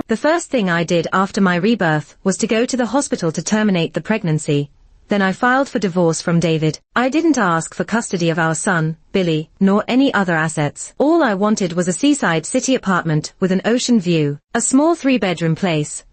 The first thing I did after my rebirth was to go to the hospital to terminate the pregnancy. Then I filed for divorce from David. I didn't ask for custody of our son, Billy, nor any other assets. All I wanted was a seaside city apartment with an ocean view, a small 3-bedroom place.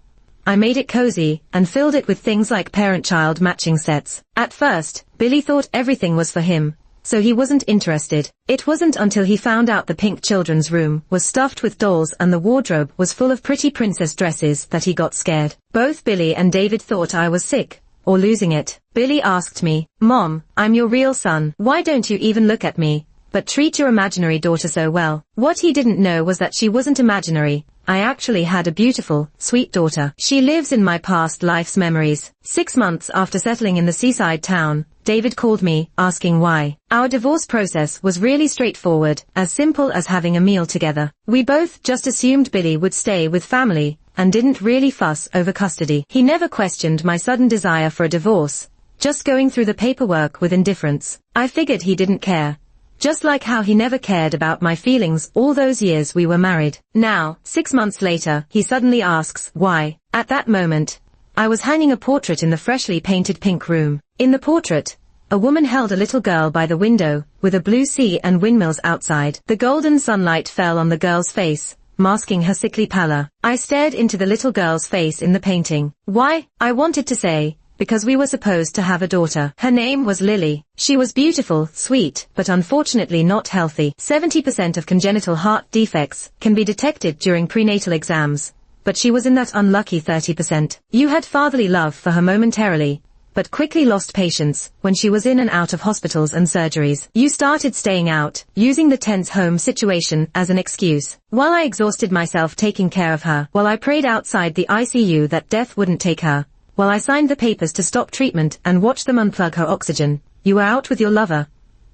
I made it cozy and filled it with things like parent-child matching sets. At first, Billy thought everything was for him, so he wasn't interested. It wasn't until he found out the pink children's room was stuffed with dolls and the wardrobe was full of pretty princess dresses that he got scared. Both Billy and David thought I was sick, or losing it. Billy asked me, "Mom, I'm your real son. Why don't you even look at me, but treat your imaginary daughter so well?" What he didn't know was that she wasn't imaginary. I actually had a beautiful, sweet daughter. She lives in my past life's memories. 6 months after settling in the seaside town, David called me, asking why. Our divorce process was really straightforward, as simple as having a meal together. We both just assumed Billy would stay with family, and didn't really fuss over custody. He never questioned my sudden desire for a divorce, just going through the paperwork with indifference. I figured he didn't care. Just like how he never cared about my feelings all those years we were married. Now, 6 months later, he suddenly asks, why? At that moment, I was hanging a portrait in the freshly painted pink room. In the portrait, a woman held a little girl by the window, with a blue sea and windmills outside. The golden sunlight fell on the girl's face, masking her sickly pallor. I stared into the little girl's face in the painting. Why? I wanted to say, because we were supposed to have a daughter. Her name was Lily. She was beautiful, sweet, but unfortunately not healthy. 70% of congenital heart defects can be detected during prenatal exams, but she was in that unlucky 30%. You had fatherly love for her momentarily, but quickly lost patience when she was in and out of hospitals and surgeries. You started staying out, using the tense home situation as an excuse. While I exhausted myself taking care of her, while I prayed outside the ICU that death wouldn't take her, while I signed the papers to stop treatment and watched them unplug her oxygen, you were out with your lover,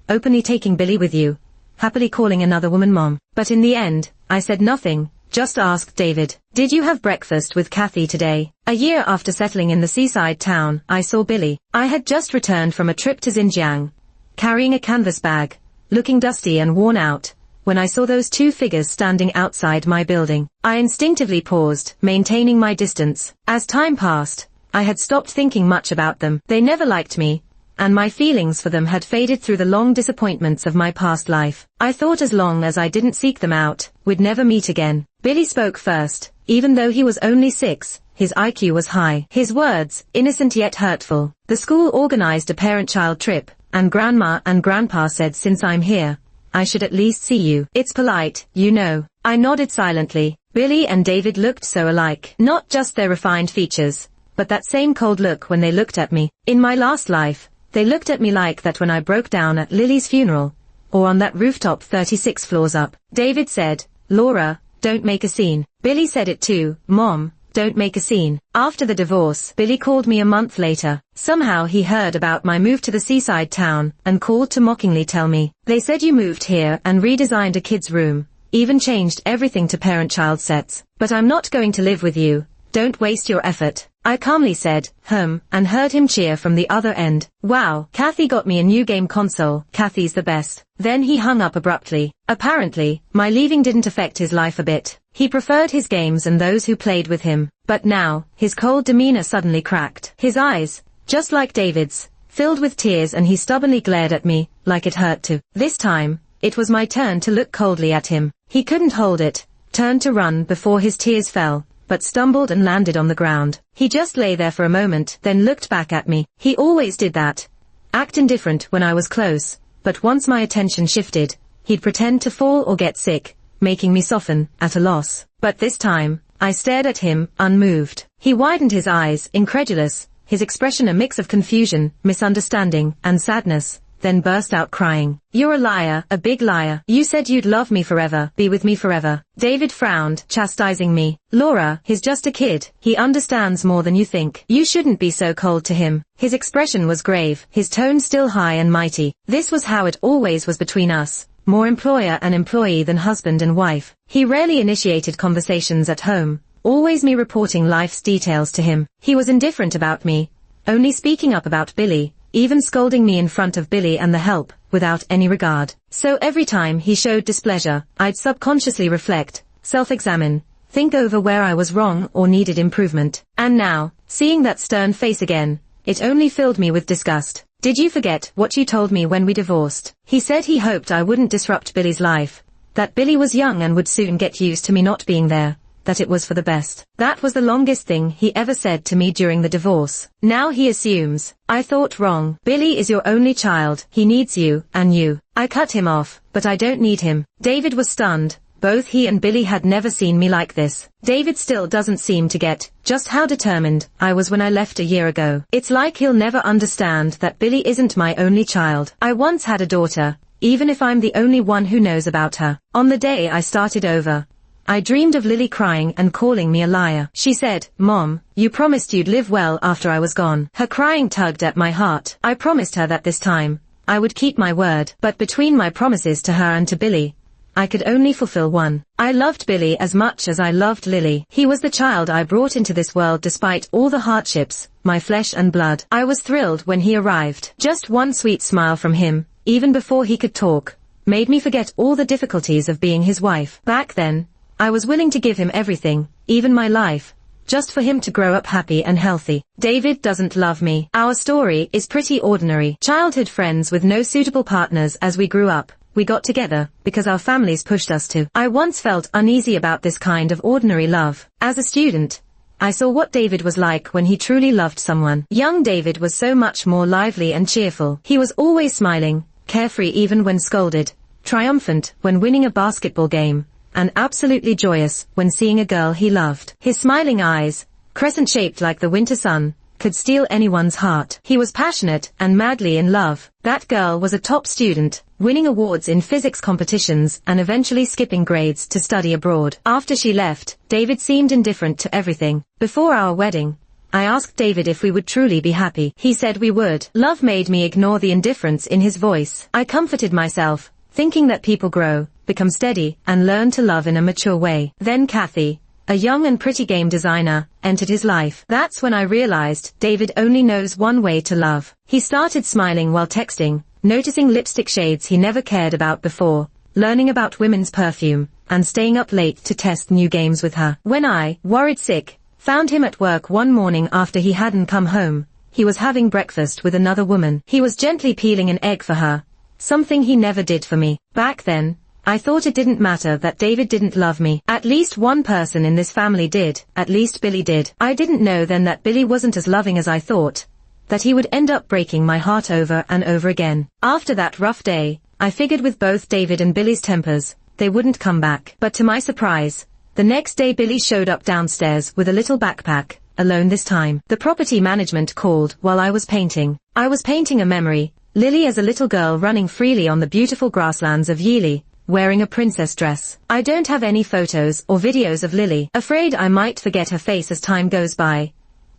openly taking Billy with you, happily calling another woman mom. But in the end, I said nothing, just asked David, "Did you have breakfast with Kathy today?" A year after settling in the seaside town, I saw Billy. I had just returned from a trip to Xinjiang, carrying a canvas bag, looking dusty and worn out, when I saw those 2 figures standing outside my building. I instinctively paused, maintaining my distance. As time passed, I had stopped thinking much about them. They never liked me, and my feelings for them had faded through the long disappointments of my past life. I thought as long as I didn't seek them out, we'd never meet again. Billy spoke first. Even though he was only 6, his IQ was high. His words, innocent yet hurtful. "The school organized a parent-child trip, and Grandma and Grandpa said since I'm here, I should at least see you. It's polite, you know." I nodded silently. Billy and David looked so alike. Not just their refined features, but that same cold look when they looked at me. In my last life, they looked at me like that when I broke down at Lily's funeral, or on that rooftop 36 floors up. David said, "Laura, don't make a scene." Billy said it too, "Mom, don't make a scene." After the divorce, Billy called me a month later. Somehow he heard about my move to the seaside town, and called to mockingly tell me, "They said you moved here and redesigned a kid's room, even changed everything to parent-child sets. But I'm not going to live with you. Don't waste your effort." I calmly said, and heard him cheer from the other end. "Wow, Kathy got me a new game console. Kathy's the best." Then he hung up abruptly. Apparently, my leaving didn't affect his life a bit. He preferred his games and those who played with him. But now, his cold demeanor suddenly cracked. His eyes, just like David's, filled with tears, and he stubbornly glared at me, like it hurt to. This time, it was my turn to look coldly at him. He couldn't hold it, turned to run before his tears fell, but stumbled and landed on the ground. He just lay there for a moment, then looked back at me. He always did that. Act indifferent when I was close, but once my attention shifted, he'd pretend to fall or get sick, making me soften, at a loss. But this time, I stared at him, unmoved. He widened his eyes, incredulous, his expression a mix of confusion, misunderstanding, and sadness, then burst out crying. "You're a liar, a big liar. You said you'd love me forever, be with me forever." David frowned, chastising me. "Laura, he's just a kid. He understands more than you think. You shouldn't be so cold to him." His expression was grave, his tone still high and mighty. This was how it always was between us, more employer and employee than husband and wife. He rarely initiated conversations at home, always me reporting life's details to him. He was indifferent about me, only speaking up about Billy, even scolding me in front of Billy and the help, without any regard. So every time he showed displeasure, I'd subconsciously reflect, self-examine, think over where I was wrong or needed improvement. And now, seeing that stern face again, it only filled me with disgust. Did you forget what you told me when we divorced? He said he hoped I wouldn't disrupt Billy's life, that Billy was young and would soon get used to me not being there, that it was for the best. That was the longest thing he ever said to me during the divorce. Now he assumes. I thought wrong. Billy is your only child. He needs you, and you. I cut him off, but I don't need him. David was stunned. Both he and Billy had never seen me like this. David still doesn't seem to get just how determined I was when I left a year ago. It's like he'll never understand that Billy isn't my only child. I once had a daughter, even if I'm the only one who knows about her. On the day I started over, I dreamed of Lily crying and calling me a liar. She said, "Mom, you promised you'd live well after I was gone." Her crying tugged at my heart. I promised her that this time, I would keep my word. But between my promises to her and to Billy, I could only fulfill one. I loved Billy as much as I loved Lily. He was the child I brought into this world despite all the hardships, my flesh and blood. I was thrilled when he arrived. Just one sweet smile from him, even before he could talk, made me forget all the difficulties of being his wife. Back then, I was willing to give him everything, even my life, just for him to grow up happy and healthy. David doesn't love me. Our story is pretty ordinary. Childhood friends with no suitable partners. As we grew up, we got together because our families pushed us to. I once felt uneasy about this kind of ordinary love. As a student, I saw what David was like when he truly loved someone. Young David was so much more lively and cheerful. He was always smiling, carefree even when scolded, triumphant when winning a basketball game, and absolutely joyous when seeing a girl he loved. His smiling eyes, crescent-shaped like the winter sun, could steal anyone's heart. He was passionate and madly in love. That girl was a top student, winning awards in physics competitions and eventually skipping grades to study abroad. After she left, David seemed indifferent to everything. Before our wedding, I asked David if we would truly be happy. He said we would. Love made me ignore the indifference in his voice. I comforted myself, thinking that people grow, become steady, and learn to love in a mature way. Then Kathy, a young and pretty game designer, entered his life. That's when I realized David only knows one way to love. He started smiling while texting, noticing lipstick shades he never cared about before, learning about women's perfume, and staying up late to test new games with her. When I, worried sick, found him at work one morning after he hadn't come home, he was having breakfast with another woman. He was gently peeling an egg for her, something he never did for me. Back then, I thought it didn't matter that David didn't love me. At least one person in this family did. At least Billy did. I didn't know then that Billy wasn't as loving as I thought, that he would end up breaking my heart over and over again. After that rough day, I figured with both David and Billy's tempers, they wouldn't come back. But to my surprise, the next day Billy showed up downstairs with a little backpack, alone this time. The property management called while I was painting. I was painting a memory, Lily as a little girl running freely on the beautiful grasslands of Yeely, wearing a princess dress. I don't have any photos or videos of Lily. Afraid I might forget her face as time goes by,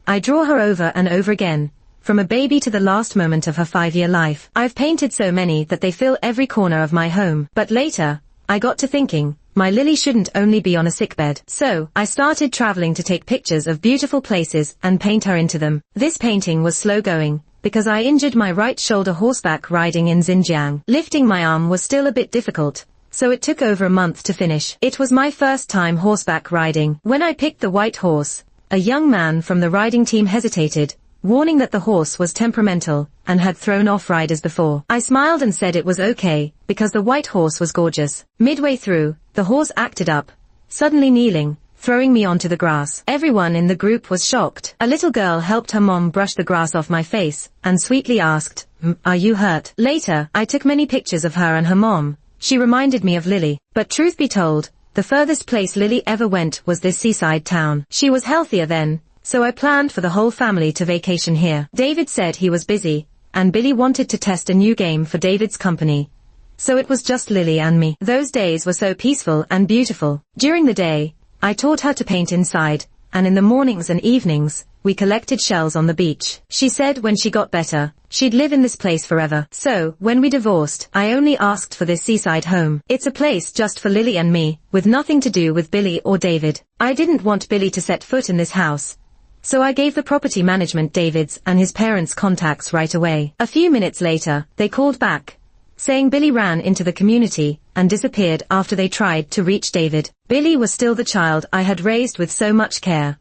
I draw her over and over again, from a baby to the last moment of her 5-year life. I've painted so many that they fill every corner of my home. But later, I got to thinking, my Lily shouldn't only be on a sickbed. So, I started traveling to take pictures of beautiful places and paint her into them. This painting was slow going, because I injured my right shoulder horseback riding in Xinjiang. Lifting my arm was still a bit difficult, so it took over a month to finish. It was my first time horseback riding. When I picked the white horse, a young man from the riding team hesitated, warning that the horse was temperamental, and had thrown off riders before. I smiled and said it was okay, because the white horse was gorgeous. Midway through, the horse acted up, suddenly kneeling, throwing me onto the grass. Everyone in the group was shocked. A little girl helped her mom brush the grass off my face, and sweetly asked, "Are you hurt?" Later, I took many pictures of her and her mom. She reminded me of Lily. But truth be told, the furthest place Lily ever went was this seaside town. She was healthier then, so I planned for the whole family to vacation here. David said he was busy, and Billy wanted to test a new game for David's company. So it was just Lily and me. Those days were so peaceful and beautiful. During the day, I taught her to paint inside, and in the mornings and evenings, we collected shells on the beach. She said when she got better, she'd live in this place forever. So, when we divorced, I only asked for this seaside home. It's a place just for Lily and me, with nothing to do with Billy or David. I didn't want Billy to set foot in this house, so I gave the property management David's and his parents' contacts right away. A few minutes later, they called back, saying Billy ran into the community, and disappeared after they tried to reach David. Billy was still the child I had raised with so much care.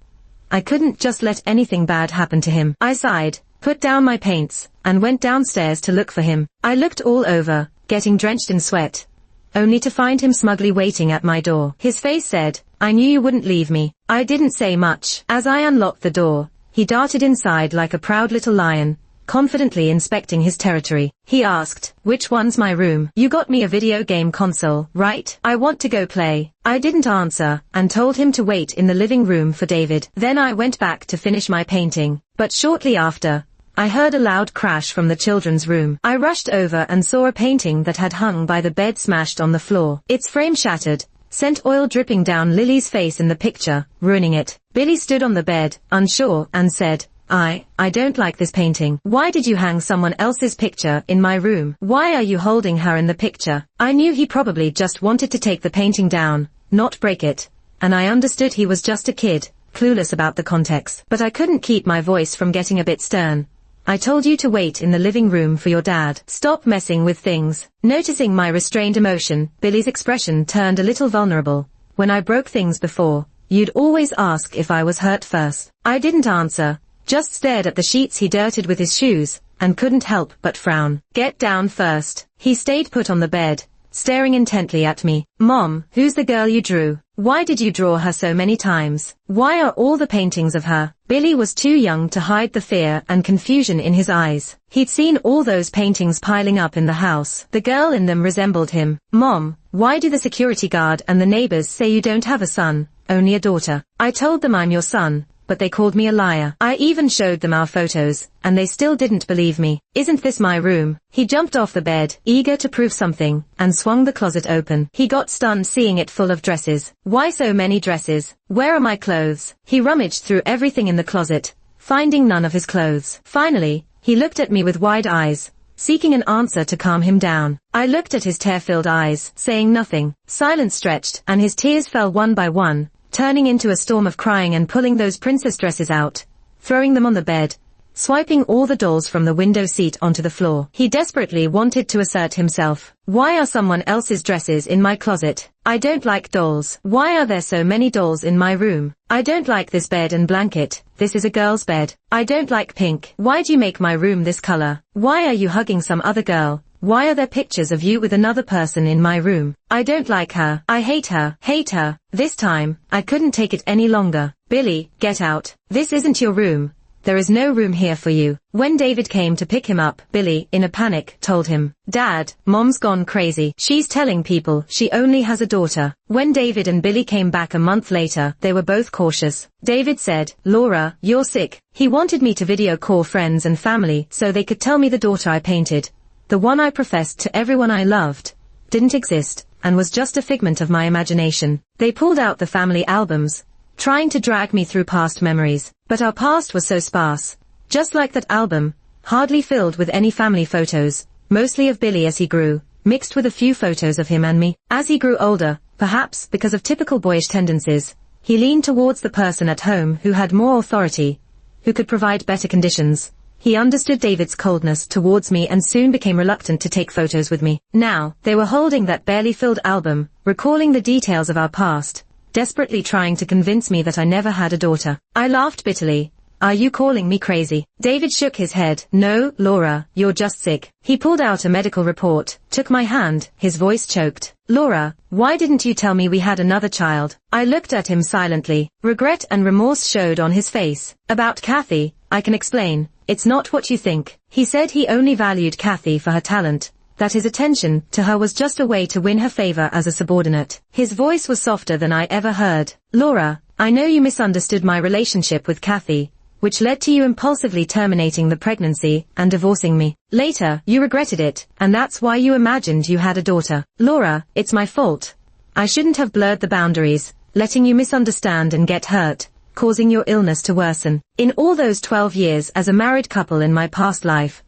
I couldn't just let anything bad happen to him. I sighed, put down my paints, and went downstairs to look for him. I looked all over, getting drenched in sweat, only to find him smugly waiting at my door. His face said, "I knew you wouldn't leave me." I didn't say much. As I unlocked the door, he darted inside like a proud little lion, confidently inspecting his territory. He asked, "Which one's my room? You got me a video game console, right? I want to go play." I didn't answer, and told him to wait in the living room for David. Then I went back to finish my painting, but shortly after, I heard a loud crash from the children's room. I rushed over and saw a painting that had hung by the bed smashed on the floor. Its frame shattered, sent oil dripping down Lily's face in the picture, ruining it. Billy stood on the bed, unsure, and said, I don't like this painting. Why did you hang someone else's picture in my room? Why are you holding her in the picture?" I knew he probably just wanted to take the painting down, not break it, and I understood he was just a kid, clueless about the context. But I couldn't keep my voice from getting a bit stern. "I told you to wait in the living room for your dad. Stop messing with things." Noticing my restrained emotion, Billy's expression turned a little vulnerable. "When I broke things before, you'd always ask if I was hurt first." I didn't answer, just stared at the sheets he dirted with his shoes, and couldn't help but frown. "Get down first." He stayed put on the bed, staring intently at me. "Mom, who's the girl you drew? Why did you draw her so many times? Why are all the paintings of her?" Billy was too young to hide the fear and confusion in his eyes. He'd seen all those paintings piling up in the house. The girl in them resembled him. "Mom, why do the security guard and the neighbors say you don't have a son, only a daughter?" I told them I'm your son, but they called me a liar. I even showed them our photos, and they still didn't believe me. "Isn't this my room?" He jumped off the bed, eager to prove something, and swung the closet open. He got stunned seeing it full of dresses. "Why so many dresses? Where are my clothes?" He rummaged through everything in the closet, finding none of his clothes. Finally, he looked at me with wide eyes, seeking an answer to calm him down. I looked at his tear-filled eyes, saying nothing. Silence stretched, and his tears fell one by one, turning into a storm of crying and pulling those princess dresses out, throwing them on the bed, swiping all the dolls from the window seat onto the floor. He desperately wanted to assert himself. "Why are someone else's dresses in my closet? I don't like dolls. Why are there so many dolls in my room? I don't like this bed and blanket. This is a girl's bed. I don't like pink. Why'd you make my room this color? Why are you hugging some other girl? Why are there pictures of you with another person in my room? I don't like her. I hate her. Hate her." This time, I couldn't take it any longer. "Billy, get out. This isn't your room. There is no room here for you." When David came to pick him up, Billy, in a panic, told him, "Dad, Mom's gone crazy. She's telling people she only has a daughter." When David and Billy came back a month later, they were both cautious. David said, "Laura, you're sick." He wanted me to video call friends and family so they could tell me the daughter I painted, the one I professed to everyone I loved, didn't exist, and was just a figment of my imagination. They pulled out the family albums, trying to drag me through past memories, but our past was so sparse, just like that album, hardly filled with any family photos, mostly of Billy as he grew, mixed with a few photos of him and me. As he grew older, perhaps because of typical boyish tendencies, he leaned towards the person at home who had more authority, who could provide better conditions. He understood David's coldness towards me and soon became reluctant to take photos with me. Now, they were holding that barely filled album, recalling the details of our past, desperately trying to convince me that I never had a daughter. I laughed bitterly. "Are you calling me crazy?" David shook his head. "No, Laura, you're just sick." He pulled out a medical report, took my hand, his voice choked. "Laura, why didn't you tell me we had another child?" I looked at him silently. Regret and remorse showed on his face. "About Kathy, I can explain. It's not what you think." He said he only valued Kathy for her talent, that his attention to her was just a way to win her favor as a subordinate. His voice was softer than I ever heard. "Laura, I know you misunderstood my relationship with Kathy, which led to you impulsively terminating the pregnancy and divorcing me. Later, you regretted it, and that's why you imagined you had a daughter. Laura, it's my fault. I shouldn't have blurred the boundaries, letting you misunderstand and get hurt, causing your illness to worsen. In all those 12 years as a married couple in my past life,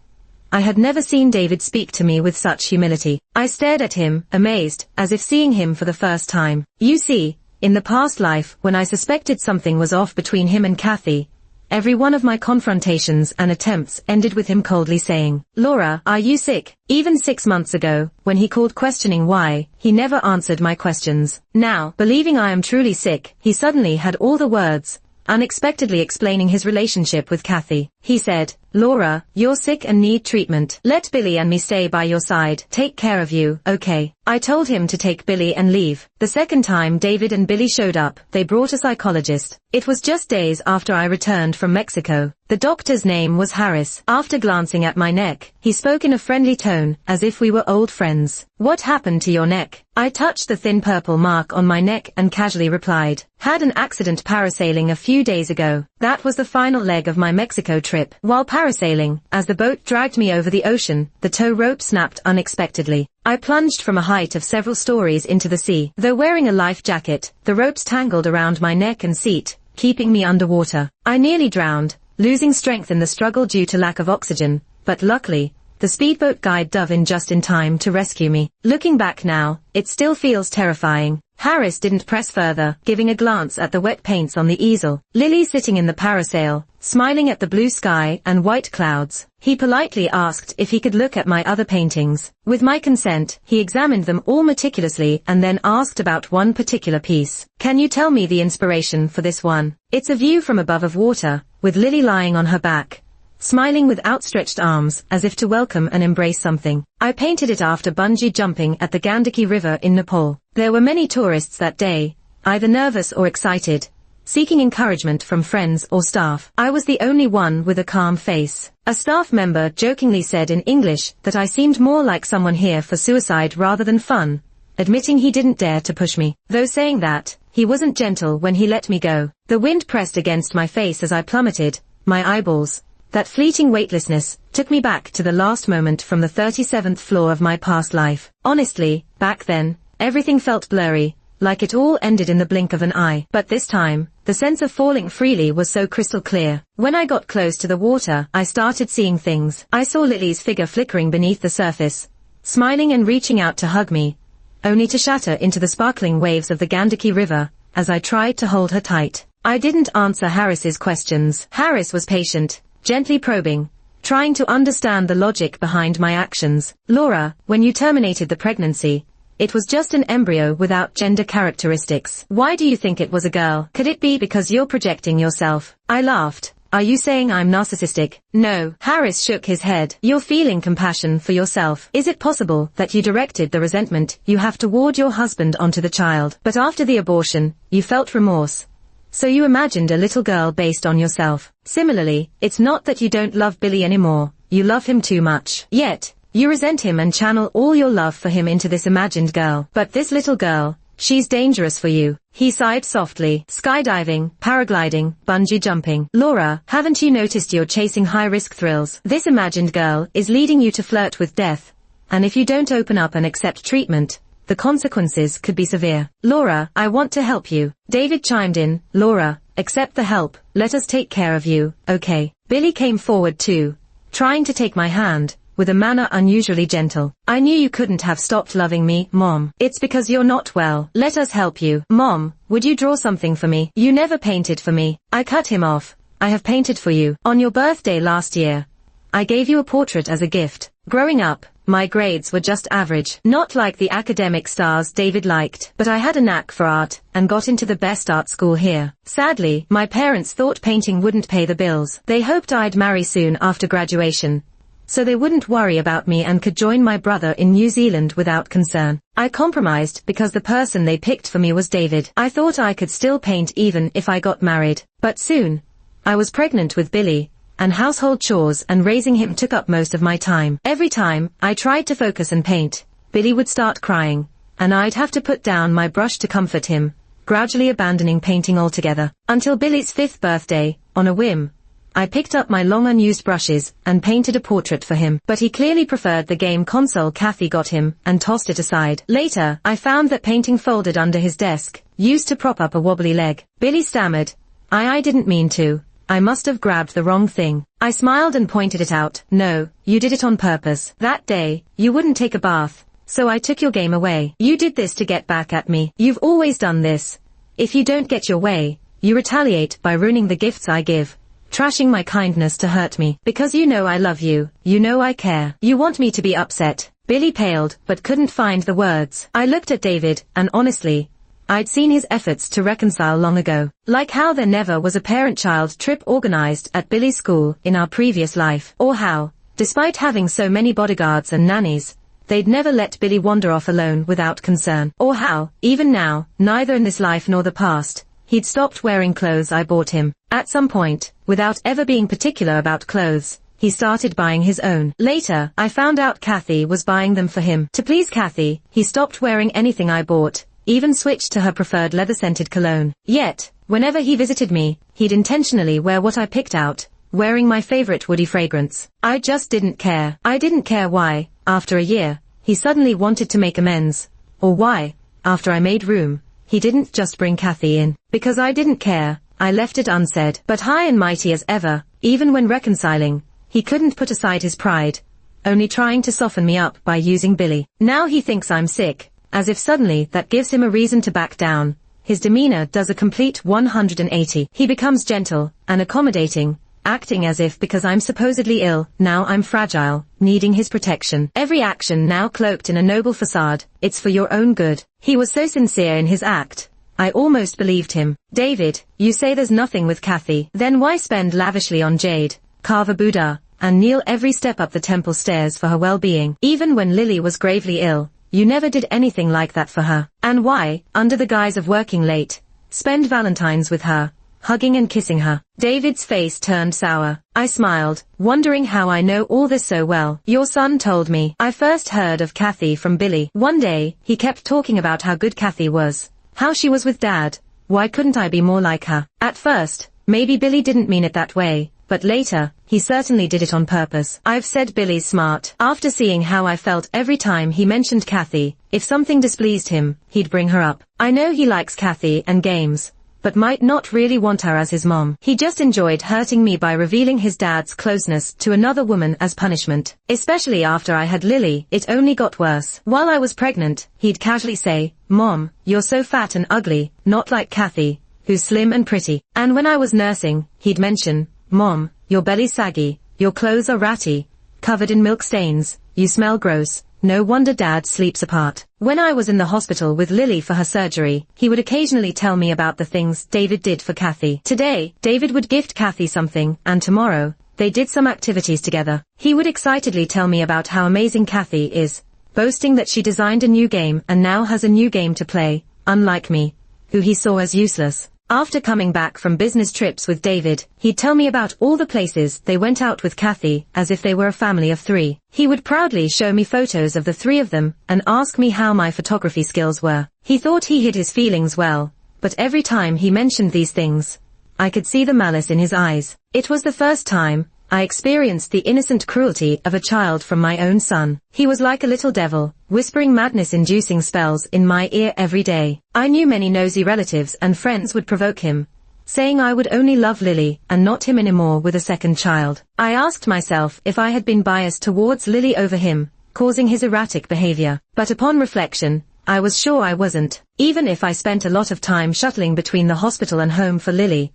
I had never seen David speak to me with such humility. I stared at him, amazed, as if seeing him for the first time. You see, in the past life, when I suspected something was off between him and Kathy, Every one of my confrontations and attempts ended with him coldly saying, "Laura, are you sick?" Even 6 months ago, when he called questioning why, he never answered my questions. Now, believing I am truly sick, he suddenly had all the words, unexpectedly explaining his relationship with Kathy. He said, "Laura, you're sick and need treatment. Let Billy and me stay by your side. Take care of you, okay?" I told him to take Billy and leave. The second time David and Billy showed up, they brought a psychologist. It was just days after I returned from Mexico. The doctor's name was Harris. After glancing at my neck, he spoke in a friendly tone, as if we were old friends. "What happened to your neck?" I touched the thin purple mark on my neck and casually replied, "Had an accident parasailing a few days ago." That was the final leg of my Mexico trip. While parasailing, as the boat dragged me over the ocean, the tow rope snapped unexpectedly. I plunged from a height of several stories into the sea. Though wearing a life jacket, the ropes tangled around my neck and seat, keeping me underwater. I nearly drowned, losing strength in the struggle due to lack of oxygen, but luckily, the speedboat guide dove in just in time to rescue me. Looking back now, it still feels terrifying. Harris didn't press further, giving a glance at the wet paints on the easel. Lily sitting in the parasail, smiling at the blue sky and white clouds. He politely asked if he could look at my other paintings. With my consent, he examined them all meticulously and then asked about one particular piece. "Can you tell me the inspiration for this one?" It's a view from above of water, with Lily lying on her back, smiling with outstretched arms, as if to welcome and embrace something. I painted it after bungee jumping at the Gandaki River in Nepal. There were many tourists that day, either nervous or excited, seeking encouragement from friends or staff. I was the only one with a calm face. A staff member jokingly said in English that I seemed more like someone here for suicide rather than fun, admitting he didn't dare to push me. Though saying that, he wasn't gentle when he let me go. The wind pressed against my face as I plummeted, my eyeballs. That fleeting weightlessness took me back to the last moment from the 37th floor of my past life. Honestly, back then, everything felt blurry, like it all ended in the blink of an eye. But this time, the sense of falling freely was so crystal clear. When I got close to the water, I started seeing things. I saw Lily's figure flickering beneath the surface, smiling and reaching out to hug me, only to shatter into the sparkling waves of the Gandaki River, as I tried to hold her tight. I didn't answer Harris's questions. Harris was patient, gently probing, trying to understand the logic behind my actions. "Laura, when you terminated the pregnancy, it was just an embryo without gender characteristics. Why do you think it was a girl? Could it be because you're projecting yourself?" I laughed. "Are you saying I'm narcissistic?" "No." Harris shook his head. "You're feeling compassion for yourself. Is it possible that you directed the resentment you have toward your husband onto the child? But after the abortion, you felt remorse. So you imagined a little girl based on yourself. Similarly, it's not that you don't love Billy anymore, you love him too much. Yet, you resent him and channel all your love for him into this imagined girl. But this little girl, she's dangerous for you." He sighed softly. "Skydiving, paragliding, bungee jumping. Laura, haven't you noticed you're chasing high-risk thrills? This imagined girl is leading you to flirt with death. And if you don't open up and accept treatment, the consequences could be severe." "Laura, I want to help you." David chimed in. "Laura, accept the help. Let us take care of you, okay?" Billy came forward too, trying to take my hand, with a manner unusually gentle. "I knew you couldn't have stopped loving me, Mom. It's because you're not well. Let us help you." "Mom, would you draw something for me? You never painted for me." I cut him off. "I have painted for you. On your birthday last year, I gave you a portrait as a gift. Growing up, my grades were just average. Not like the academic stars David liked, but I had a knack for art, and got into the best art school here. Sadly, my parents thought painting wouldn't pay the bills. They hoped I'd marry soon after graduation, so they wouldn't worry about me and could join my brother in New Zealand without concern. I compromised because the person they picked for me was David. I thought I could still paint even if I got married. But soon, I was pregnant with Billy, and household chores and raising him took up most of my time. Every time I tried to focus and paint, Billy would start crying, and I'd have to put down my brush to comfort him, gradually abandoning painting altogether. Until Billy's 5th birthday, on a whim, I picked up my long unused brushes and painted a portrait for him. But he clearly preferred the game console Kathy got him and tossed it aside. Later, I found that painting folded under his desk, used to prop up a wobbly leg. Billy stammered, I didn't mean to. I must have grabbed the wrong thing." I smiled and pointed it out. "No, you did it on purpose. That day, you wouldn't take a bath, so I took your game away. You did this to get back at me. You've always done this. If you don't get your way, you retaliate by ruining the gifts I give, trashing my kindness to hurt me. Because you know I love you, you know I care. You want me to be upset. Billy paled, but couldn't find the words. I looked at David, and honestly, I'd seen his efforts to reconcile long ago. Like how there never was a parent-child trip organized at Billy's school in our previous life. Or how, despite having so many bodyguards and nannies, they'd never let Billy wander off alone without concern. Or how, even now, neither in this life nor the past, he'd stopped wearing clothes I bought him. At some point, without ever being particular about clothes, he started buying his own. Later, I found out Kathy was buying them for him. To please Kathy, he stopped wearing anything I bought, even switched to her preferred leather-scented cologne. Yet, whenever he visited me, he'd intentionally wear what I picked out, wearing my favorite woody fragrance. I just didn't care. I didn't care why, after a year, he suddenly wanted to make amends, or why, after I made room, he didn't just bring Kathy in. Because I didn't care, I left it unsaid. But high and mighty as ever, even when reconciling, he couldn't put aside his pride, only trying to soften me up by using Billy. Now he thinks I'm sick, as if suddenly that gives him a reason to back down. His demeanor does a complete 180. He becomes gentle and accommodating, acting as if because I'm supposedly ill, now I'm fragile, needing his protection. Every action now cloaked in a noble facade, it's for your own good. He was so sincere in his act, I almost believed him. David, you say there's nothing with Kathy. Then why spend lavishly on jade, carve a Buddha, and kneel every step up the temple stairs for her well-being? Even when Lily was gravely ill, you never did anything like that for her. And why, under the guise of working late, spend Valentines with her, hugging and kissing her? David's face turned sour. I smiled, wondering how I know all this so well. Your son told me. I first heard of Kathy from Billy. One day, he kept talking about how good Kathy was, how she was with Dad. Why couldn't I be more like her? At first, maybe Billy didn't mean it that way, but later, he certainly did it on purpose. I've said Billy's smart. After seeing how I felt every time he mentioned Kathy, if something displeased him, he'd bring her up. I know he likes Kathy and games, but might not really want her as his mom. He just enjoyed hurting me by revealing his dad's closeness to another woman as punishment. Especially after I had Lily, it only got worse. While I was pregnant, he'd casually say, "Mom, you're so fat and ugly, not like Kathy, who's slim and pretty." And when I was nursing, he'd mention, "Mom, your belly's saggy, your clothes are ratty, covered in milk stains, you smell gross, no wonder Dad sleeps apart." When I was in the hospital with Lily for her surgery, he would occasionally tell me about the things David did for Kathy. Today, David would gift Kathy something, and tomorrow, they did some activities together. He would excitedly tell me about how amazing Kathy is, boasting that she designed a new game and now has a new game to play, unlike me, who he saw as useless. After coming back from business trips with David, he'd tell me about all the places they went out with Kathy, as if they were a family of 3. He would proudly show me photos of the 3 of them, and ask me how my photography skills were. He thought he hid his feelings well, but every time he mentioned these things, I could see the malice in his eyes. It was the first time I experienced the innocent cruelty of a child from my own son. He was like a little devil, whispering madness-inducing spells in my ear every day. I knew many nosy relatives and friends would provoke him, saying I would only love Lily and not him anymore with a second child. I asked myself if I had been biased towards Lily over him, causing his erratic behavior. But upon reflection, I was sure I wasn't. Even if I spent a lot of time shuttling between the hospital and home for Lily,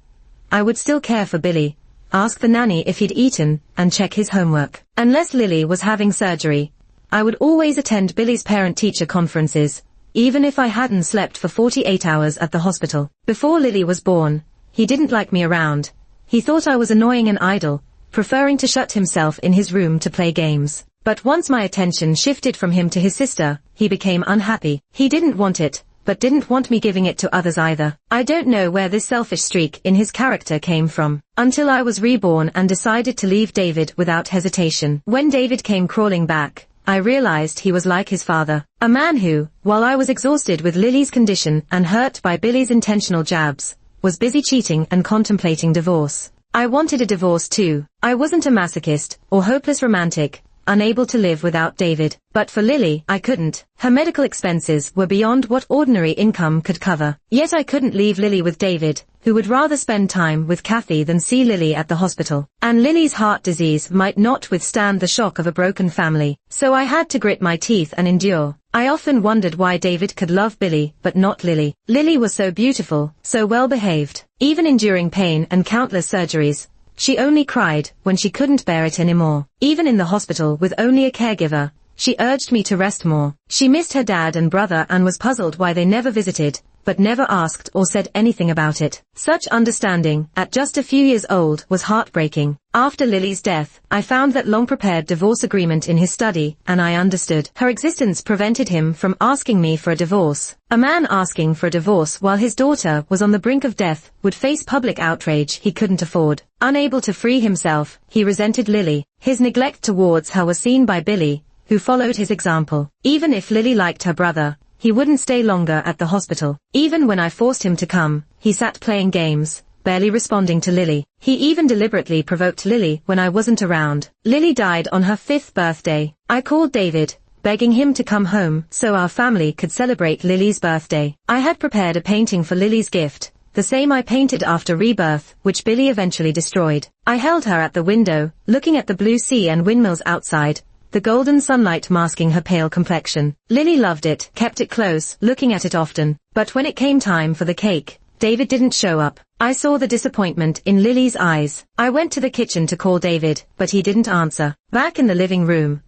I would still care for Billy, ask the nanny if he'd eaten, and check his homework. Unless Lily was having surgery, I would always attend Billy's parent-teacher conferences, even if I hadn't slept for 48 hours at the hospital. Before Lily was born, he didn't like me around. He thought I was annoying and idle, preferring to shut himself in his room to play games. But once my attention shifted from him to his sister, he became unhappy. He didn't want it, but didn't want me giving it to others either. I don't know where this selfish streak in his character came from, until I was reborn and decided to leave David without hesitation. When David came crawling back, I realized he was like his father, a man who, while I was exhausted with Lily's condition and hurt by Billy's intentional jabs, was busy cheating and contemplating divorce. I wanted a divorce too. I wasn't a masochist or hopeless romantic, unable to live without David. But for Lily, I couldn't. Her medical expenses were beyond what ordinary income could cover. Yet I couldn't leave Lily with David, who would rather spend time with Kathy than see Lily at the hospital. And Lily's heart disease might not withstand the shock of a broken family. So I had to grit my teeth and endure. I often wondered why David could love Billy, but not Lily. Lily was so beautiful, so well behaved. Even enduring pain and countless surgeries, She only cried when she couldn't bear it anymore. Even in the hospital with only a caregiver, she urged me to rest more. She missed her dad and brother and was puzzled why they never visited, but never asked or said anything about it. Such understanding, at just a few years old, was heartbreaking. After Lily's death, I found that long-prepared divorce agreement in his study, and I understood. Her existence prevented him from asking me for a divorce. A man asking for a divorce while his daughter was on the brink of death would face public outrage he couldn't afford. Unable to free himself, he resented Lily. His neglect towards her was seen by Billy, who followed his example. Even if Lily liked her brother, he wouldn't stay longer at the hospital. Even when I forced him to come, he sat playing games, barely responding to Lily. He even deliberately provoked Lily when I wasn't around. Lily died on her 5th birthday. I called David, begging him to come home so our family could celebrate Lily's birthday. I had prepared a painting for Lily's gift, the same I painted after rebirth, which Billy eventually destroyed. I held her at the window, looking at the blue sea and windmills outside, the golden sunlight masking her pale complexion. Lily loved it, kept it close, looking at it often. But when it came time for the cake, David didn't show up. I saw the disappointment in Lily's eyes. I went to the kitchen to call David, but he didn't answer. Back in the living room,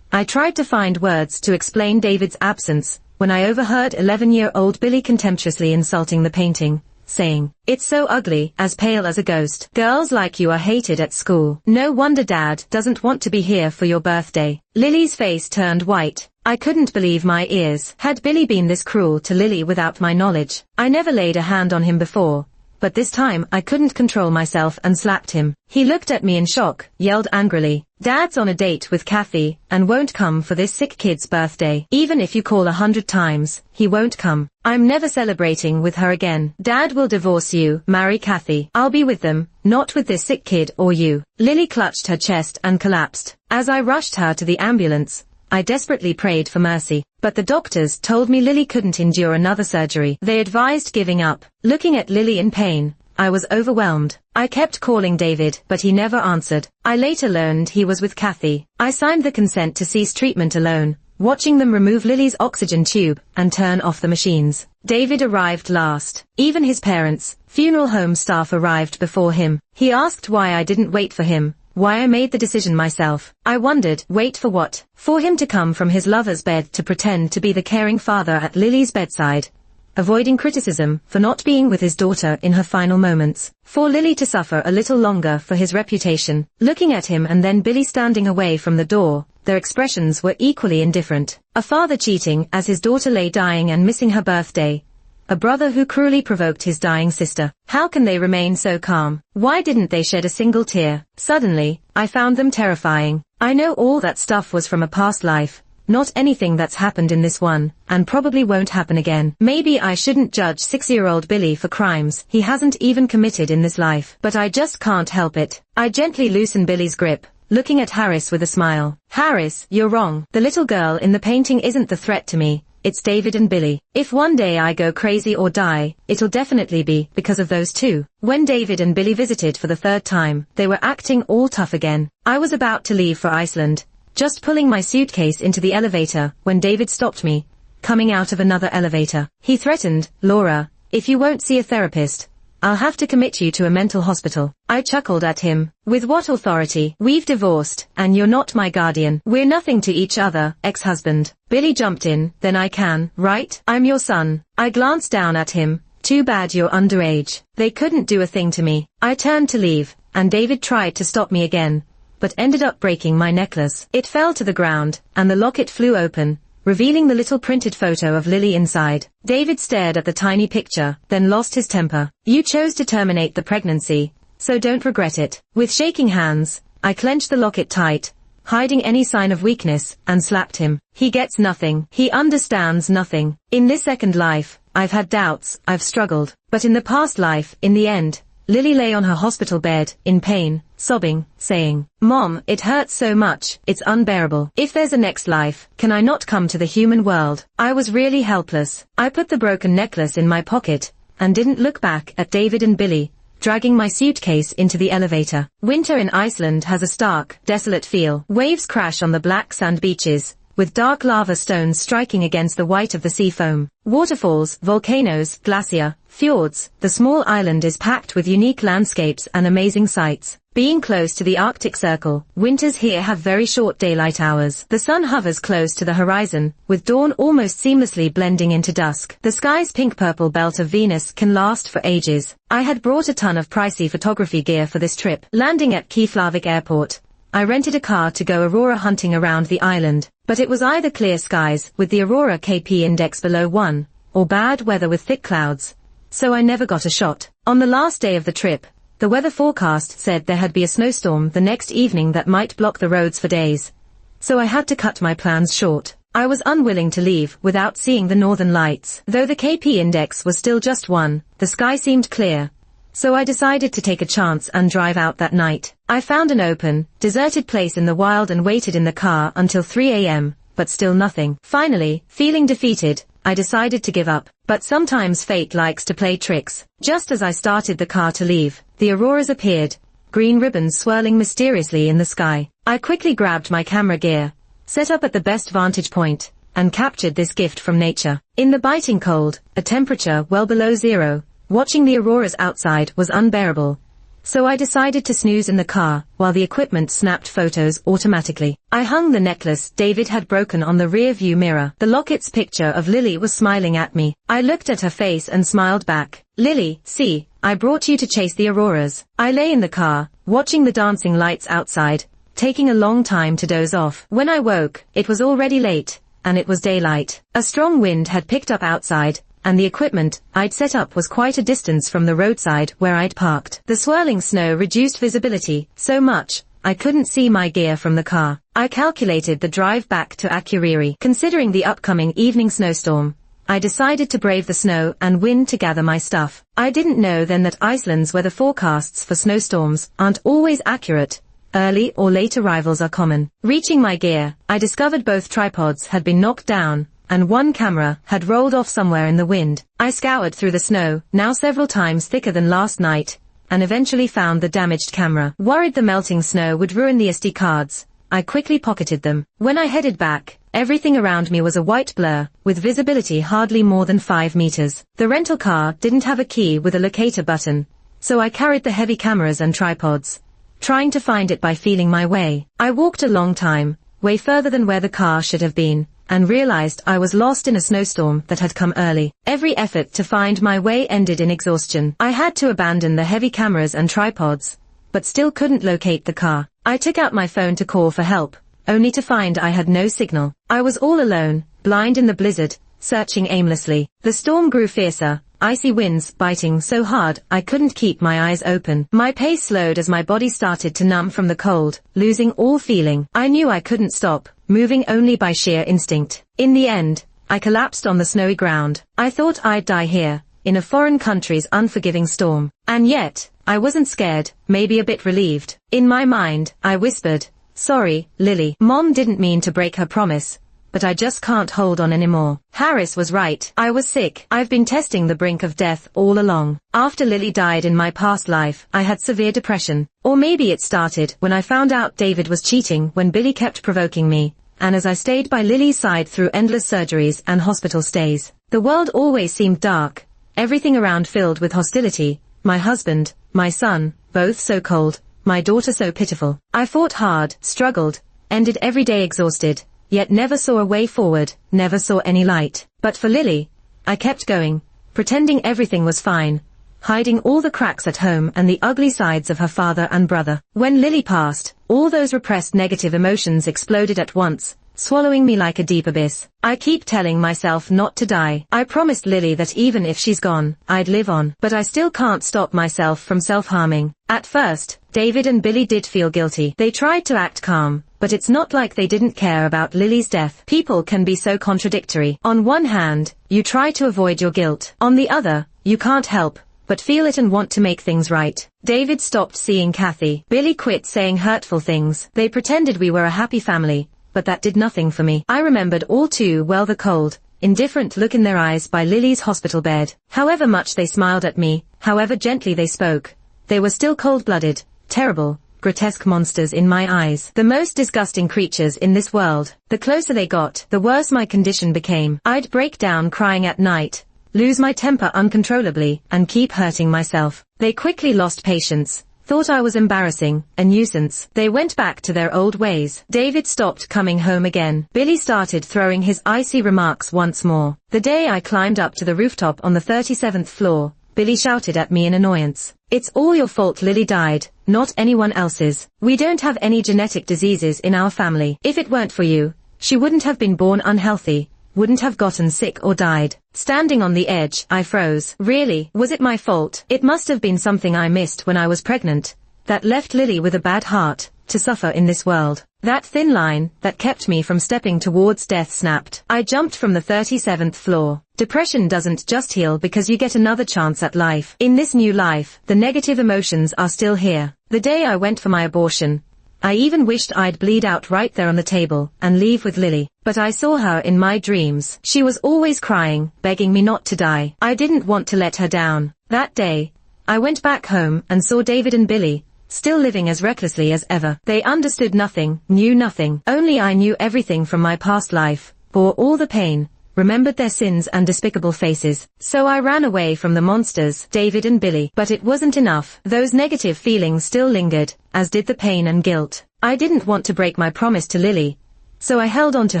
I tried to find words to explain David's absence, when I overheard 11-year-old Billy contemptuously insulting the painting, saying, "It's so ugly, as pale as a ghost. Girls like you are hated at school. No wonder Dad doesn't want to be here for your birthday." Lily's face turned white. I couldn't believe my ears. Had Billy been this cruel to Lily without my knowledge? I never laid a hand on him before, but this time I couldn't control myself and slapped him. He looked at me in shock, yelled angrily, "Dad's on a date with Kathy, and won't come for this sick kid's birthday. Even if you call 100 times, he won't come. I'm never celebrating with her again. Dad will divorce you, marry Kathy. I'll be with them, not with this sick kid or you." Lily clutched her chest and collapsed. As I rushed her to the ambulance, I desperately prayed for mercy. But the doctors told me Lily couldn't endure another surgery. They advised giving up. Looking at Lily in pain, I was overwhelmed. I kept calling David, but he never answered. I later learned he was with Kathy. I signed the consent to cease treatment alone, watching them remove Lily's oxygen tube and turn off the machines. David arrived last. Even his parents, funeral home staff arrived before him. He asked why I didn't wait for him, why I made the decision myself. I wondered, wait for what? For him to come from his lover's bed to pretend to be the caring father at Lily's bedside, avoiding criticism for not being with his daughter in her final moments. For Lily to suffer a little longer for his reputation. Looking at him and then Billy standing away from the door, their expressions were equally indifferent. A father cheating as his daughter lay dying and missing her birthday. A brother who cruelly provoked his dying sister. How can they remain so calm? Why didn't they shed a single tear? Suddenly, I found them terrifying. I know all that stuff was from a past life, not anything that's happened in this one, and probably won't happen again. Maybe I shouldn't judge 6-year-old Billy for crimes he hasn't even committed in this life, but I just can't help it. I gently loosen Billy's grip, looking at Harris with a smile. "Harris, you're wrong. The little girl in the painting isn't the threat to me. It's David and Billy. If one day I go crazy or die, it'll definitely be because of those two." When David and Billy visited for the 3rd time, they were acting all tough again. I was about to leave for Iceland, just pulling my suitcase into the elevator, when David stopped me, coming out of another elevator. He threatened, "Laura, if you won't see a therapist, I'll have to commit you to a mental hospital." I chuckled at him. "With what authority? We've divorced, and you're not my guardian. We're nothing to each other, ex-husband." Billy jumped in. "Then I can, right? I'm your son." I glanced down at him. "Too bad you're underage. They couldn't do a thing to me." I turned to leave, and David tried to stop me again, but ended up breaking my necklace. It fell to the ground, and the locket flew open, revealing the little printed photo of Lily inside. David stared at the tiny picture, then lost his temper. "You chose to terminate the pregnancy, so don't regret it." With shaking hands, I clenched the locket tight, hiding any sign of weakness, and slapped him. "He gets nothing. He understands nothing. In this second life, I've had doubts, I've struggled. But in the past life, in the end," Lily lay on her hospital bed, in pain, sobbing, saying, "Mom, it hurts so much, it's unbearable. If there's a next life, can I not come to the human world?" I was really helpless. I put the broken necklace in my pocket, and didn't look back at David and Billy, dragging my suitcase into the elevator. Winter in Iceland has a stark, desolate feel. Waves crash on the black sand beaches, with dark lava stones striking against the white of the sea foam. Waterfalls, volcanoes, glacier, fjords, the small island is packed with unique landscapes and amazing sights. Being close to the Arctic Circle, winters here have very short daylight hours. The sun hovers close to the horizon, with dawn almost seamlessly blending into dusk. The sky's pink-purple belt of Venus can last for ages. I had brought a ton of pricey photography gear for this trip. Landing at Keflavik Airport, I rented a car to go aurora hunting around the island, but it was either clear skies with the aurora KP index below 1, or bad weather with thick clouds, so I never got a shot. On the last day of the trip, the weather forecast said there had be a snowstorm the next evening that might block the roads for days, so I had to cut my plans short. I was unwilling to leave without seeing the northern lights. Though the KP index was still just 1, the sky seemed clear, so I decided to take a chance and drive out that night. I found an open, deserted place in the wild and waited in the car until 3 a.m., but still nothing. Finally, feeling defeated, I decided to give up. But sometimes fate likes to play tricks. Just as I started the car to leave, the auroras appeared, green ribbons swirling mysteriously in the sky. I quickly grabbed my camera gear, set up at the best vantage point, and captured this gift from nature. In the biting cold, a temperature well below zero, watching the auroras outside was unbearable, so I decided to snooze in the car while the equipment snapped photos automatically. I hung the necklace David had broken on the rear view mirror. The locket's picture of Lily was smiling at me. I looked at her face and smiled back. Lily, see, I brought you to chase the auroras. I lay in the car, watching the dancing lights outside, taking a long time to doze off. When I woke, it was already late, and it was daylight. A strong wind had picked up outside, and the equipment I'd set up was quite a distance from the roadside where I'd parked. The swirling snow reduced visibility so much, I couldn't see my gear from the car. I calculated the drive back to Akureyri. Considering the upcoming evening snowstorm, I decided to brave the snow and wind to gather my stuff. I didn't know then that Iceland's weather forecasts for snowstorms aren't always accurate. Early or late arrivals are common. Reaching my gear, I discovered both tripods had been knocked down, and one camera had rolled off somewhere in the wind. I scoured through the snow, now several times thicker than last night, and eventually found the damaged camera. Worried the melting snow would ruin the SD cards, I quickly pocketed them. When I headed back, everything around me was a white blur, with visibility hardly more than 5 meters. The rental car didn't have a key with a locator button, so I carried the heavy cameras and tripods, trying to find it by feeling my way. I walked a long time, way further than where the car should have been, and realized I was lost in a snowstorm that had come early. Every effort to find my way ended in exhaustion. I had to abandon the heavy cameras and tripods, but still couldn't locate the car. I took out my phone to call for help, only to find I had no signal. I was all alone, blind in the blizzard, searching aimlessly. The storm grew fiercer, icy winds biting so hard I couldn't keep my eyes open. My pace slowed as my body started to numb from the cold, losing all feeling. I knew I couldn't stop, moving only by sheer instinct. In the end, I collapsed on the snowy ground. I thought I'd die here, in a foreign country's unforgiving storm. And yet, I wasn't scared, maybe a bit relieved. In my mind, I whispered, "Sorry, Lily. Mom didn't mean to break her promise, but I just can't hold on anymore." Harris was right. I was sick. I've been testing the brink of death all along. After Lily died in my past life, I had severe depression. Or maybe it started when I found out David was cheating when Billy kept provoking me, and as I stayed by Lily's side through endless surgeries and hospital stays. The world always seemed dark, everything around filled with hostility. My husband, my son, both so cold, my daughter so pitiful. I fought hard, struggled, ended every day exhausted, yet never saw a way forward, never saw any light. But for Lily, I kept going, pretending everything was fine, hiding all the cracks at home and the ugly sides of her father and brother. When Lily passed, all those repressed negative emotions exploded at once, swallowing me like a deep abyss. I keep telling myself not to die. I promised Lily that even if she's gone, I'd live on. But I still can't stop myself from self-harming. At first, David and Billy did feel guilty. They tried to act calm, but it's not like they didn't care about Lily's death. People can be so contradictory. On one hand, you try to avoid your guilt. On the other, you can't help but feel it and want to make things right. David stopped seeing Kathy. Billy quit saying hurtful things. They pretended we were a happy family, but that did nothing for me. I remembered all too well the cold, indifferent look in their eyes by Lily's hospital bed. However much they smiled at me, however gently they spoke, they were still cold-blooded, terrible, grotesque monsters in my eyes. The most disgusting creatures in this world. The closer they got, the worse my condition became. I'd break down crying at night, lose my temper uncontrollably, and keep hurting myself. They quickly lost patience, thought I was embarrassing, a nuisance. They went back to their old ways. David stopped coming home again. Billy started throwing his icy remarks once more. The day I climbed up to the rooftop on the 37th floor, Billy shouted at me in annoyance. "It's all your fault Lily died, not anyone else's. We don't have any genetic diseases in our family. If it weren't for you, she wouldn't have been born unhealthy, wouldn't have gotten sick or died." Standing on the edge, I froze. Really, was it my fault? It must have been something I missed when I was pregnant, that left Lily with a bad heart, to suffer in this world. That thin line, that kept me from stepping towards death snapped. I jumped from the 37th floor. Depression doesn't just heal because you get another chance at life. In this new life, the negative emotions are still here. The day I went for my abortion, I even wished I'd bleed out right there on the table, and leave with Lily. But I saw her in my dreams. She was always crying, begging me not to die. I didn't want to let her down. That day, I went back home and saw David and Billy, still living as recklessly as ever. They understood nothing, knew nothing. Only I knew everything from my past life, bore all the pain, remembered their sins and despicable faces. So I ran away from the monsters, David and Billy. But it wasn't enough. Those negative feelings still lingered, as did the pain and guilt. I didn't want to break my promise to Lily, so I held on to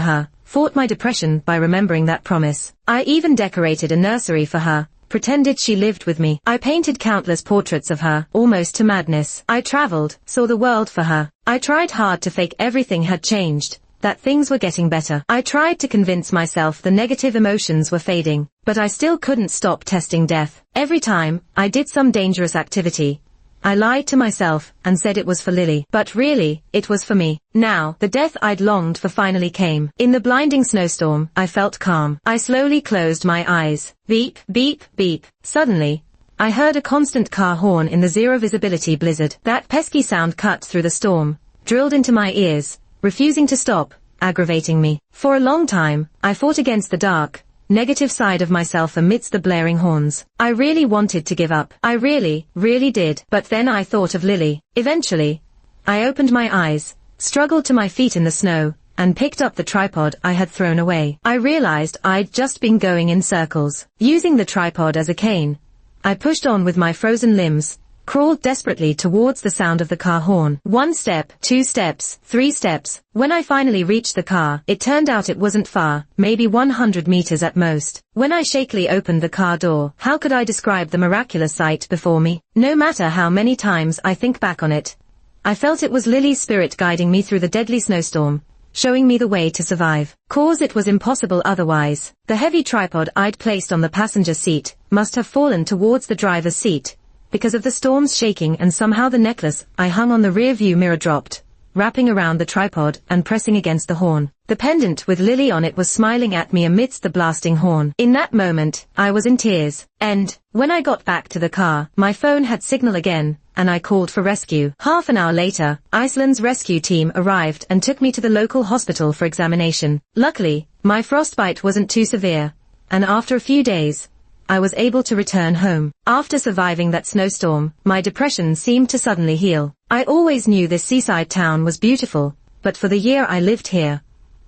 her, fought my depression by remembering that promise. I even decorated a nursery for her, pretended she lived with me. I painted countless portraits of her, almost to madness. I traveled, saw the world for her. I tried hard to fake everything had changed, that things were getting better. I tried to convince myself the negative emotions were fading, but I still couldn't stop testing death. Every time I did some dangerous activity, I lied to myself and said it was for Lily. But really, it was for me. Now, the death I'd longed for finally came. In the blinding snowstorm, I felt calm. I slowly closed my eyes. Beep, beep, beep. Suddenly, I heard a constant car horn in the zero visibility blizzard. That pesky sound cut through the storm, drilled into my ears, refusing to stop, aggravating me. For a long time, I fought against the dark, negative side of myself amidst the blaring horns. I really wanted to give up. I really, really did. But then I thought of Lily. Eventually, I opened my eyes, struggled to my feet in the snow, and picked up the tripod I had thrown away. I realized I'd just been going in circles. Using the tripod as a cane, I pushed on with my frozen limbs, crawled desperately towards the sound of the car horn. 1 step, 2 steps, 3 steps. When I finally reached the car, it turned out it wasn't far, maybe 100 meters at most. When I shakily opened the car door, how could I describe the miraculous sight before me? No matter how many times I think back on it, I felt it was Lily's spirit guiding me through the deadly snowstorm, showing me the way to survive. Cause it was impossible otherwise. The heavy tripod I'd placed on the passenger seat must have fallen towards the driver's seat, because of the storm's shaking, and somehow the necklace I hung on the rear view mirror dropped, wrapping around the tripod and pressing against the horn. The pendant with Lily on it was smiling at me amidst the blasting horn. In that moment, I was in tears. And, when I got back to the car, my phone had signal again, and I called for rescue. Half an hour later, Iceland's rescue team arrived and took me to the local hospital for examination. Luckily, my frostbite wasn't too severe, and after a few days, I was able to return home. After surviving that snowstorm, my depression seemed to suddenly heal. I always knew this seaside town was beautiful, but for the year I lived here,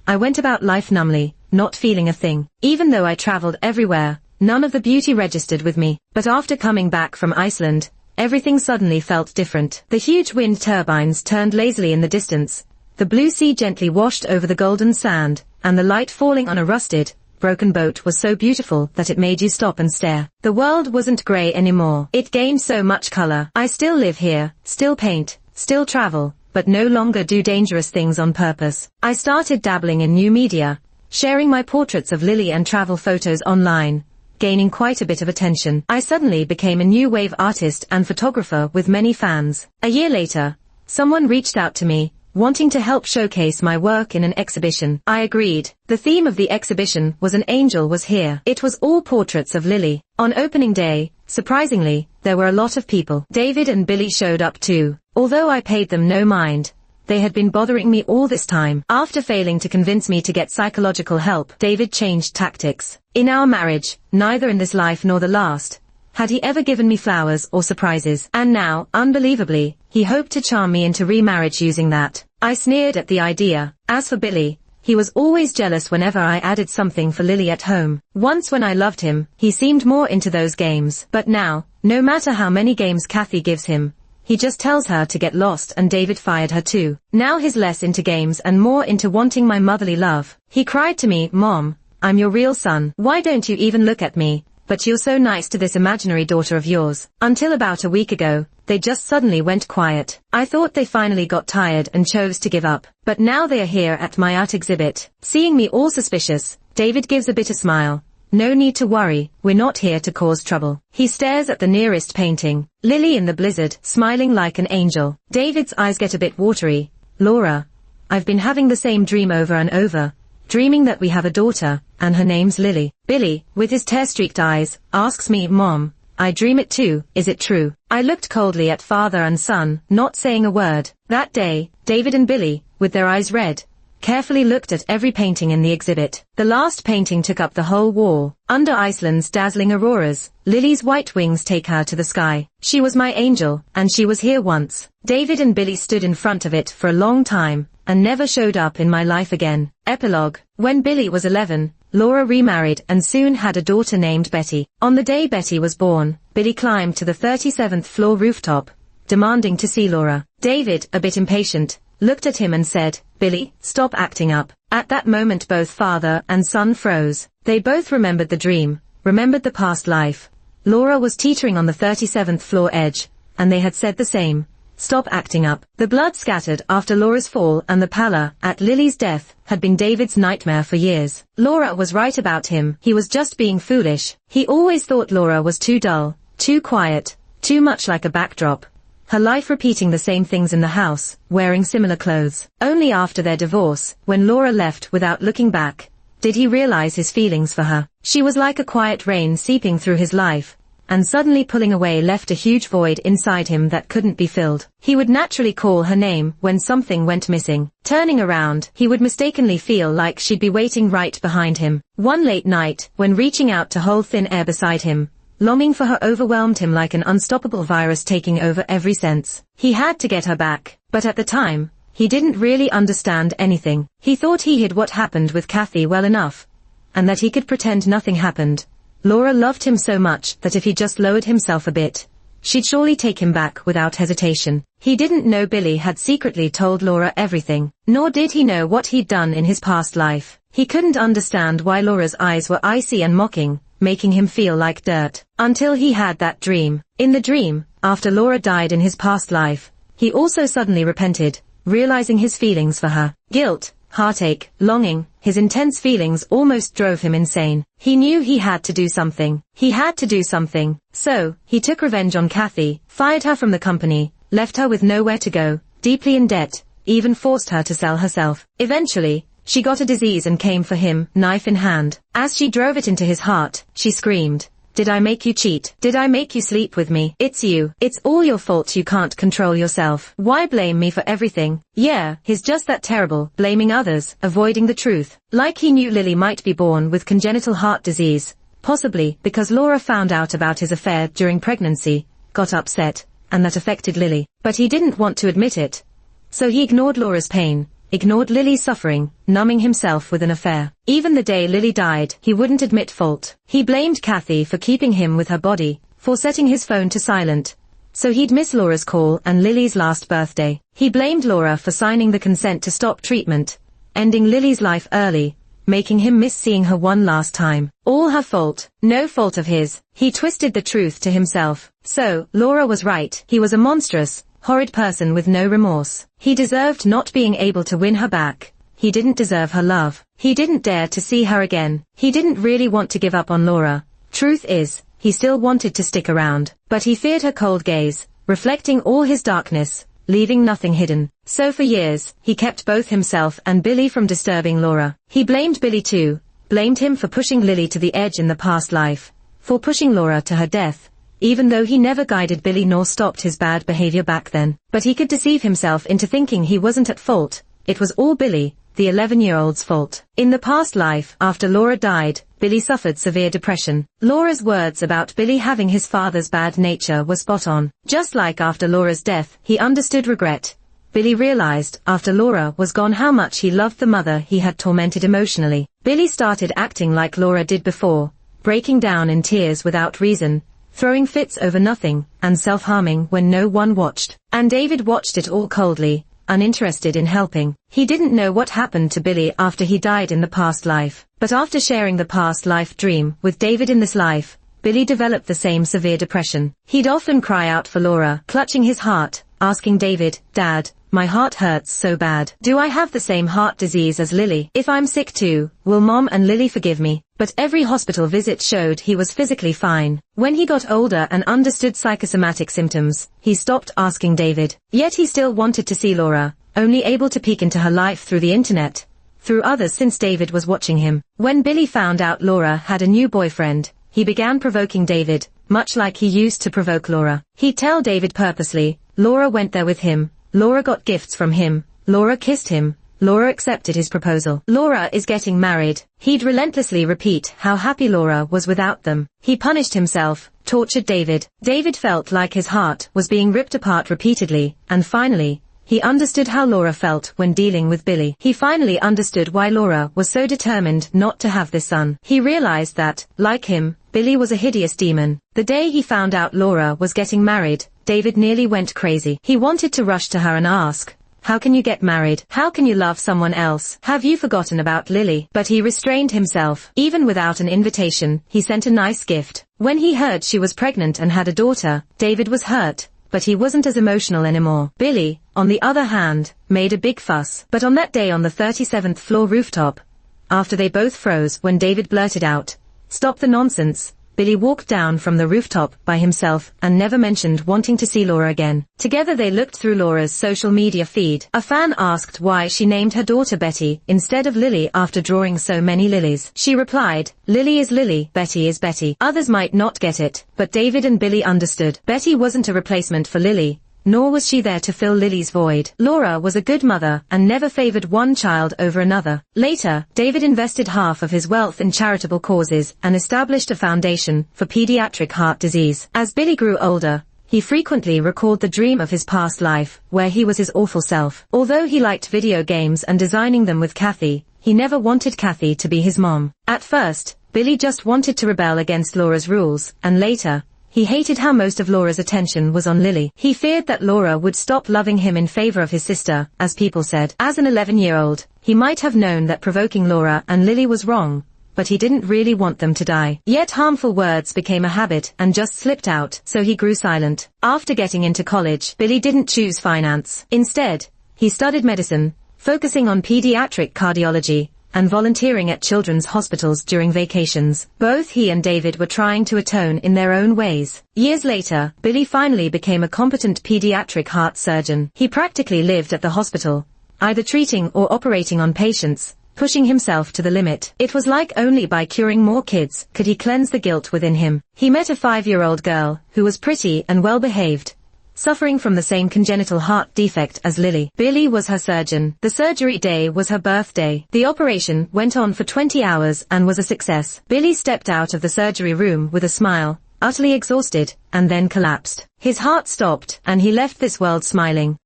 I went about life numbly, not feeling a thing. Even though I traveled everywhere, none of the beauty registered with me. But after coming back from Iceland, everything suddenly felt different. The huge wind turbines turned lazily in the distance, the blue sea gently washed over the golden sand, and the light falling on a rusted, broken boat was so beautiful that it made you stop and stare. The world wasn't grey anymore. It gained so much color. I still live here, still paint, still travel, but no longer do dangerous things on purpose. I started dabbling in new media, sharing my portraits of Lily and travel photos online, gaining quite a bit of attention. I suddenly became a new wave artist and photographer with many fans. A year later, someone reached out to me, wanting to help showcase my work in an exhibition. I agreed. The theme of the exhibition was An Angel Was Here. It was all portraits of Lily. On opening day, surprisingly, there were a lot of people. David and Billy showed up too. Although I paid them no mind, they had been bothering me all this time. After failing to convince me to get psychological help, David changed tactics. In our marriage, neither in this life nor the last, had he ever given me flowers or surprises. And now, unbelievably, he hoped to charm me into remarriage using that. I sneered at the idea. As for Billy, he was always jealous whenever I added something for Lily at home. Once when I loved him, he seemed more into those games. But now, no matter how many games Kathy gives him, he just tells her to get lost, and David fired her too. Now he's less into games and more into wanting my motherly love. He cried to me, "Mom, I'm your real son. Why don't you even look at me? But you're so nice to this imaginary daughter of yours." Until about a week ago, they just suddenly went quiet. I thought they finally got tired and chose to give up. But now they are here at my art exhibit. Seeing me all suspicious, David gives a bitter smile. "No need to worry, we're not here to cause trouble." He stares at the nearest painting, Lily in the blizzard, smiling like an angel. David's eyes get a bit watery. "Laura, I've been having the same dream over and over, dreaming that we have a daughter, and her name's Lily." Billy, with his tear-streaked eyes, asks me, "Mom, I dream it too, is it true?" I looked coldly at father and son, not saying a word. That day, David and Billy, with their eyes red, carefully looked at every painting in the exhibit. The last painting took up the whole wall. Under Iceland's dazzling auroras, Lily's white wings take her to the sky. She was my angel, and she was here once. David and Billy stood in front of it for a long time, and never showed up in my life again. Epilogue. When Billy was 11, Laura remarried and soon had a daughter named Betty. On the day Betty was born, Billy climbed to the 37th floor rooftop, demanding to see Laura. David, a bit impatient, looked at him and said, "Billy, stop acting up." At that moment both father and son froze. They both remembered the dream, remembered the past life. Laura was teetering on the 37th floor edge, and they had said the same. "Stop acting up." The blood scattered after Laura's fall and the pallor at Lily's death had been David's nightmare for years. Laura was right about him. He was just being foolish. He always thought Laura was too dull, too quiet, too much like a backdrop. Her life repeating the same things in the house, wearing similar clothes. Only after their divorce, when Laura left without looking back, did he realize his feelings for her. She was like a quiet rain seeping through his life, and suddenly pulling away left a huge void inside him that couldn't be filled. He would naturally call her name when something went missing. Turning around, he would mistakenly feel like she'd be waiting right behind him. One late night, when reaching out to hold thin air beside him, longing for her overwhelmed him like an unstoppable virus taking over every sense. He had to get her back, but at the time, he didn't really understand anything. He thought he hid what happened with Kathy well enough, and that he could pretend nothing happened. Laura loved him so much that if he just lowered himself a bit, she'd surely take him back without hesitation. He didn't know Billy had secretly told Laura everything, nor did he know what he'd done in his past life. He couldn't understand why Laura's eyes were icy and mocking, making him feel like dirt. Until he had that dream. In the dream, after Laura died in his past life, he also suddenly repented, realizing his feelings for her. Guilt, heartache, longing, his intense feelings almost drove him insane. He knew he had to do something. He had to do something. So, he took revenge on Kathy, fired her from the company, left her with nowhere to go, deeply in debt, even forced her to sell herself. Eventually, she got a disease and came for him, knife in hand. As she drove it into his heart, she screamed, "Did I make you cheat? Did I make you sleep with me? It's you. It's all your fault you can't control yourself. Why blame me for everything?" Yeah, he's just that terrible, blaming others, avoiding the truth. Like he knew Lily might be born with congenital heart disease, possibly because Laura found out about his affair during pregnancy, got upset, and that affected Lily. But he didn't want to admit it. So he ignored Laura's pain, ignored Lily's suffering, numbing himself with an affair. Even the day Lily died, he wouldn't admit fault. He blamed Kathy for keeping him with her body, for setting his phone to silent, so he'd miss Laura's call and Lily's last birthday. He blamed Laura for signing the consent to stop treatment, ending Lily's life early, making him miss seeing her one last time. All her fault, no fault of his. He twisted the truth to himself. So, Laura was right. He was a monstrous, horrid person with no remorse. He deserved not being able to win her back. He didn't deserve her love. He didn't dare to see her again. He didn't really want to give up on Laura. Truth is, he still wanted to stick around. But he feared her cold gaze, reflecting all his darkness, leaving nothing hidden. So for years, he kept both himself and Billy from disturbing Laura. He blamed Billy too, blamed him for pushing Lily to the edge in the past life, for pushing Laura to her death, even though he never guided Billy nor stopped his bad behavior back then. But he could deceive himself into thinking he wasn't at fault. It was all Billy, the 11-year-old's fault. In the past life, after Laura died, Billy suffered severe depression. Laura's words about Billy having his father's bad nature were spot on. Just like after Laura's death, he understood regret. Billy realized, after Laura was gone, how much he loved the mother he had tormented emotionally. Billy started acting like Laura did before, breaking down in tears without reason, throwing fits over nothing, and self-harming when no one watched. And David watched it all coldly, uninterested in helping. He didn't know what happened to Billy after he died in the past life. But after sharing the past life dream with David in this life, Billy developed the same severe depression. He'd often cry out for Laura, clutching his heart, asking David, "Dad, my heart hurts so bad. Do I have the same heart disease as Lily? If I'm sick too, will Mom and Lily forgive me?" But every hospital visit showed he was physically fine. When he got older and understood psychosomatic symptoms, he stopped asking David. Yet he still wanted to see Laura, only able to peek into her life through the internet, through others since David was watching him. When Billy found out Laura had a new boyfriend, he began provoking David, much like he used to provoke Laura. He'd tell David purposely, Laura went there with him, Laura got gifts from him, Laura kissed him, Laura accepted his proposal. Laura is getting married. He'd relentlessly repeat how happy Laura was without them. He punished himself, tortured David. David felt like his heart was being ripped apart repeatedly, and finally, he understood how Laura felt when dealing with Billy. He finally understood why Laura was so determined not to have this son. He realized that, like him, Billy was a hideous demon. The day he found out Laura was getting married, David nearly went crazy. He wanted to rush to her and ask, "How can you get married? How can you love someone else? Have you forgotten about Lily?" But he restrained himself. Even without an invitation, he sent a nice gift. When he heard she was pregnant and had a daughter, David was hurt, but he wasn't as emotional anymore. Billy, on the other hand, made a big fuss. But on that day on the 37th floor rooftop, after they both froze when David blurted out, "Stop the nonsense," Billy walked down from the rooftop by himself and never mentioned wanting to see Laura again. Together they looked through Laura's social media feed. A fan asked why she named her daughter Betty instead of Lily after drawing so many lilies. She replied, "Lily is Lily, Betty is Betty." Others might not get it, but David and Billy understood. Betty wasn't a replacement for Lily, nor was she there to fill Lily's void. Laura was a good mother and never favored one child over another. Later, David invested half of his wealth in charitable causes and established a foundation for pediatric heart disease. As Billy grew older, he frequently recalled the dream of his past life, where he was his awful self. Although he liked video games and designing them with Kathy, he never wanted Kathy to be his mom. At first, Billy just wanted to rebel against Laura's rules, and later, he hated how most of Laura's attention was on Lily. He feared that Laura would stop loving him in favor of his sister, as people said. As an 11-year-old, he might have known that provoking Laura and Lily was wrong, but he didn't really want them to die. Yet harmful words became a habit and just slipped out, so he grew silent. After getting into college, Billy didn't choose finance. Instead, he studied medicine, focusing on pediatric cardiology, and volunteering at children's hospitals during vacations. Both he and David were trying to atone in their own ways. Years later, Billy finally became a competent pediatric heart surgeon. He practically lived at the hospital, either treating or operating on patients, pushing himself to the limit. It was like only by curing more kids could he cleanse the guilt within him. He met a 5-year-old girl who was pretty and well-behaved, suffering from the same congenital heart defect as Lily. Billy was her surgeon. The surgery day was her birthday. The operation went on for 20 hours and was a success. Billy stepped out of the surgery room with a smile, utterly exhausted, and then collapsed. His heart stopped, and he left this world smiling.